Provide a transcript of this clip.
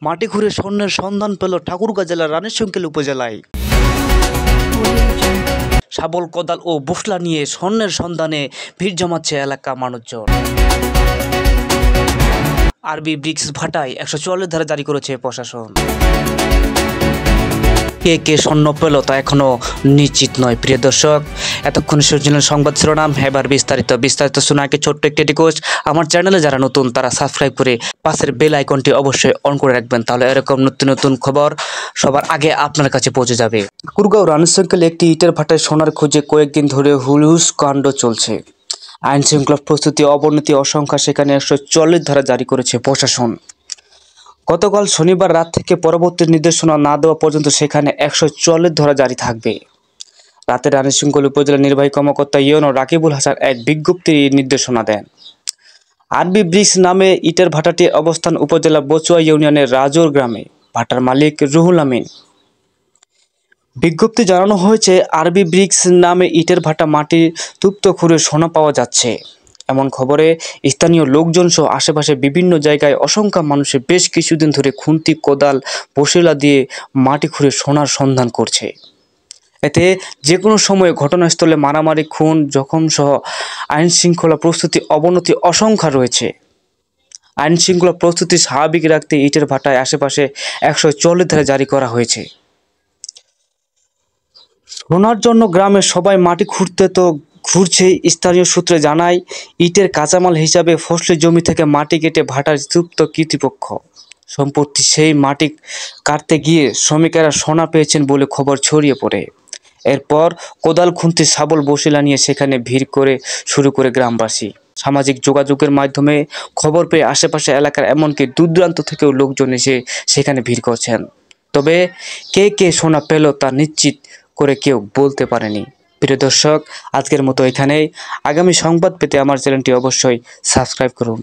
মাটি খুঁড়ে স্বর্ণের সন্ধান পেল ঠাকুরগাঁও জেলার রানীশংকেল উপজেলায়। শাবল, কোদাল ও বুসলা নিয়ে স্বর্ণের সন্ধানে ভিড় জমাচ্ছে এলাকা মানুষজন। আরবি ব্রিক্স ভাটায় 144 ধারা জারি করেছে প্রশাসন। কে কে স্বর্ণ পেল তা এখনো নিশ্চিত নয়। প্রিয় দর্শক, এতক্ষণ শুনছিলেন সংবাদ শিরোনাম, এবার বিস্তারিত শোনার আগে ছোট্ট একটি রিকোয়েস্ট, আমার চ্যানেলে যারা নতুন তারা সাবস্ক্রাইব করে পাশের বেল আইকনটি অবশ্যই অন করে রাখবেন, তাহলে এরকম নতুন নতুন খবর সবার আগে আপনার কাছে পৌঁছে যাবে। ঠাকুরগাঁও রানীশংকেলে একটি ইটের ভাটায় সোনার খোঁজে কয়েকদিন ধরে হুলুস কাণ্ড চলছে। আইন শৃঙ্খলা প্রস্তুতি অবনতি অসংখ্যা সেখানে 144 ধারা জারি করেছে প্রশাসন। গতকাল শনিবার রাত থেকে পরবর্তী নির্দেশনা না দেওয়া পর্যন্ত সেখানে 144 ধারা জারি থাকবে। রাতে রানীশংকেল উপজেলা নির্বাহী কর্মকর্তা ইউনো রাকিবুল হাসান এক বিজ্ঞপ্তির নির্দেশনা দেন। আরবি ব্রিক্স নামে ইটের ভাটাটির অবস্থান উপজেলা বচুয়া ইউনিয়নের রাজোর গ্রামে। ভাটার মালিক রুহুল আমিন। বিজ্ঞপ্তি জানানো হয়েছে, আরবি ব্রিক্স নামে ইটের ভাটা মাটির তুপ্ত খুঁড়ে সোনা পাওয়া যাচ্ছে। এমন খবরে স্থানীয় লোকজন সহ আশেপাশে বিভিন্ন জায়গায় অসংখ্য মানুষের বেশ কিছুদিন ধরে খুন্তি, কোদাল, বসিলা দিয়ে মাটি খুঁড়ে সোনার সন্ধান করছে। এতে যে কোনো সময়ে ঘটনাস্থলে মারামারি, খুন, জখম সহ আইন শৃঙ্খলা প্রস্তুতি অবনতি আশঙ্কা রয়েছে। আইন শৃঙ্খলা প্রস্তুতি স্বাভাবিক রাখতে ইটের ভাটায় আশেপাশে 144 ধারা জারি করা হয়েছে। সোনার জন্য গ্রামের সবাই মাটি খুঁড়তে তো ঘুরছে। স্থানীয় সূত্রে জানায়, ইটের কাঁচামাল হিসাবে ফসলি জমি থেকে মাটি কেটে ভাটার যুক্ত কর্তৃপক্ষ। সম্প্রতি সেই মাটি কাটতে গিয়ে শ্রমিকেরা সোনা পেয়েছেন বলে খবর ছড়িয়ে পড়ে। এরপর কোদাল, খুন্তি, শাবল, বসিলা নিয়ে সেখানে ভিড় শুরু করে গ্রামবাসী। সামাজিক যোগাযোগের মাধ্যমে খবর পেয়ে আশেপাশে এলাকার এমনকি দূরদূরান্ত থেকেও লোকজন এসে সেখানে ভিড় করছেন। তবে কে কে সোনা পেল তা নিশ্চিত করে কেউ বলতে পারেনি। প্রিয় দর্শক, আজকের মতো এখানেই। আগামী সংবাদ পেতে আমার চ্যানেলটি অবশ্যই সাবস্ক্রাইব করুন।